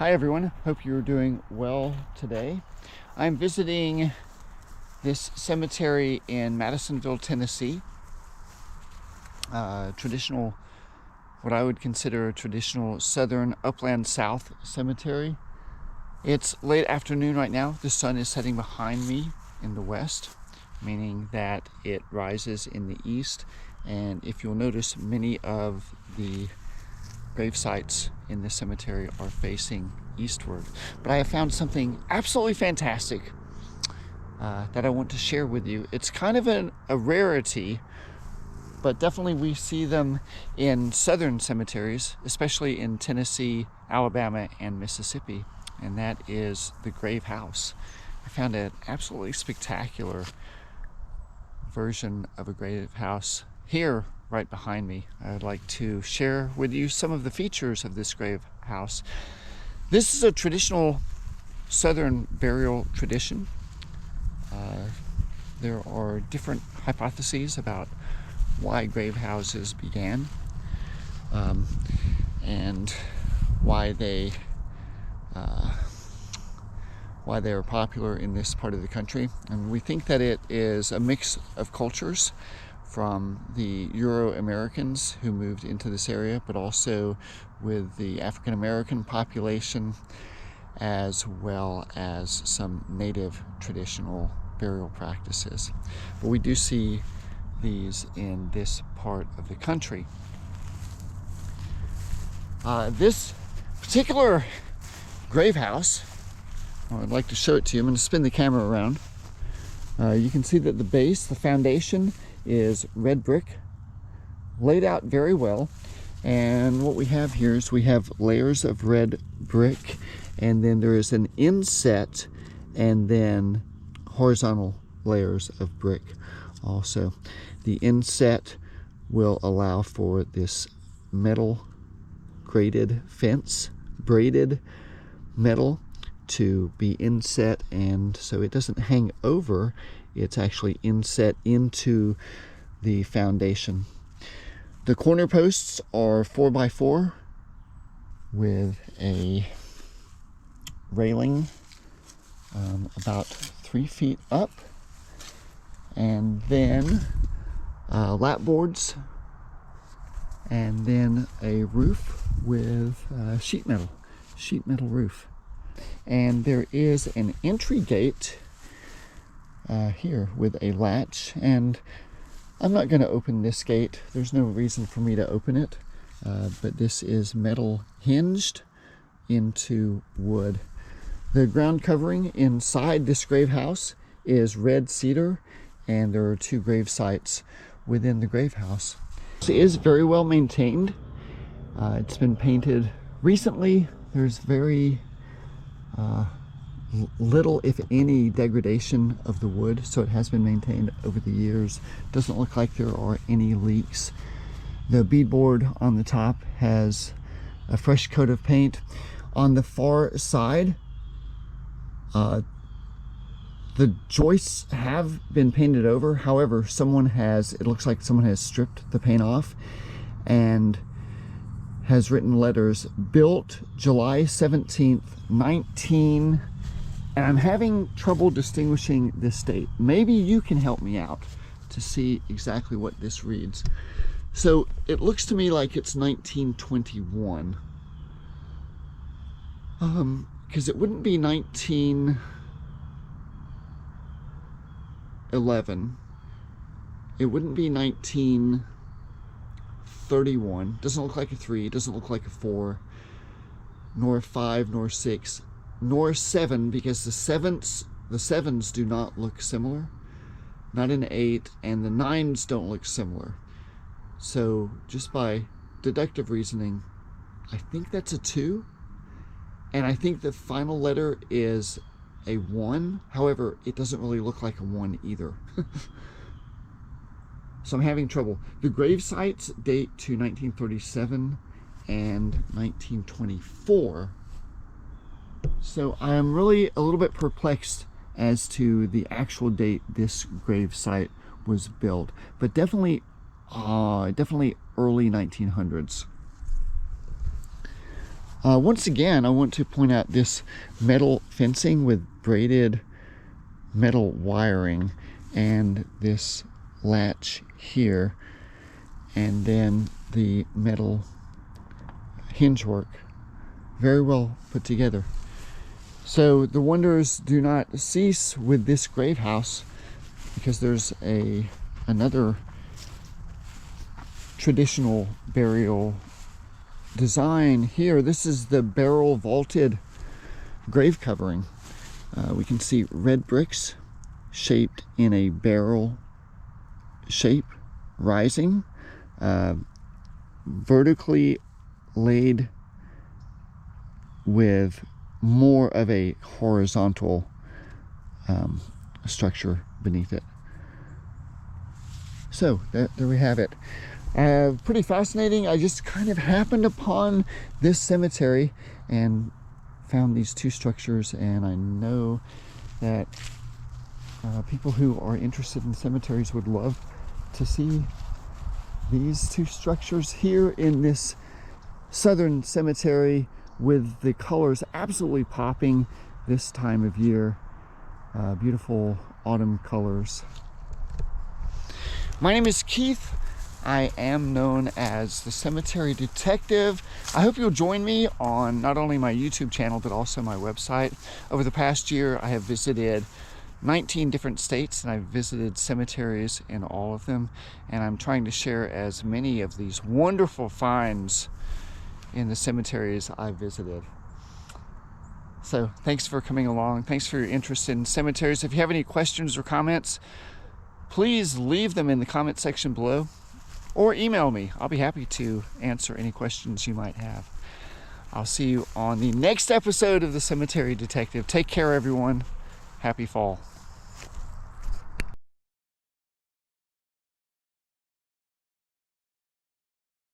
Hi everyone, hope you're doing well today. I'm visiting this cemetery in Madisonville, Tennessee. Traditional, what I would consider a traditional southern upland south cemetery. It's late afternoon right now. The sun is setting behind me in the west, meaning that it rises in the east. And if you'll notice, many of the grave sites in this cemetery are facing eastward. But I have found something absolutely fantastic that I want to share with you. It's kind of a rarity, but definitely we see them in southern cemeteries, especially in Tennessee, Alabama, and Mississippi, and that is the grave house. I found an absolutely spectacular version of a grave house here right behind me. I'd like to share with you some of the features of this grave house. This is a traditional southern burial tradition. There are different hypotheses about why grave houses began and why they are popular in this part of the country. And we think that it is a mix of cultures from the Euro-Americans who moved into this area, but also with the African-American population, as well as some native traditional burial practices. But we do see these in this part of the country. This particular grave house, I'd like to show it to you. I'm going to spin the camera around. You can see that the base, the foundation, is red brick, laid out very well. And what we have here is we have layers of red brick, and then there is an inset and then horizontal layers of brick also. The inset will allow for this metal graded fence, braided metal, to be inset, and so it doesn't hang over, it's actually inset into the foundation. The corner posts are 4x4 with a railing about 3 feet up, and then lap boards, and then a roof with sheet metal roof. And there is an entry gate here with a latch, and I'm not going to open this gate. There's no reason for me to open it, but this is metal hinged into wood. The ground covering inside this grave house is red cedar, and there are 2 grave sites within the grave house. It is very well maintained. It's been painted recently. There's very little, if any, degradation of the wood, so it has been maintained over the years. Doesn't look like there are any leaks. The beadboard on the top has a fresh coat of paint. On the far side, the joists have been painted over. However, it looks like someone has stripped the paint off and has written letters, built July 17th, 19, and I'm having trouble distinguishing this date. Maybe you can help me out to see exactly what this reads. So it looks to me like it's 1921. Because it wouldn't be 1911. It wouldn't be 1931. Doesn't look like a 3, doesn't look like a 4, nor a 5, nor 6, nor 7, because the sevens do not look similar. Not an 8, and the 9s don't look similar. So just by deductive reasoning, I think that's a 2, and I think the final letter is a 1. However, it doesn't really look like a 1 either. So I'm having trouble. The grave sites date to 1937 and 1924. So I'm really a little bit perplexed as to the actual date this grave site was built, but definitely early 1900s. Once again, I want to point out this metal fencing with braided metal wiring and this latch here, and then the metal hinge work. Very well put together. So the wonders do not cease with this grave house, because there's another traditional burial design here. This is the barrel vaulted grave covering. We can see red bricks shaped in a barrel shape, rising, vertically laid with more of a horizontal structure beneath it. So there we have it. Pretty fascinating. I just kind of happened upon this cemetery and found these two structures, and I know that people who are interested in cemeteries would love to see these two structures here in this southern cemetery, with the colors absolutely popping this time of year. Beautiful autumn colors. My name is Keith. I am known as the Cemetery Detective. I hope you'll join me on not only my YouTube channel, but also my website. Over the past year, I have visited 19 different states, and I've visited cemeteries in all of them. And I'm trying to share as many of these wonderful finds in the cemeteries I've visited. So thanks for coming along. Thanks for your interest in cemeteries. If you have any questions or comments, please leave them in the comment section below, or email me. I'll be happy to answer any questions you might have. I'll see you on the next episode of the Cemetery Detective. Take care, everyone. Happy fall.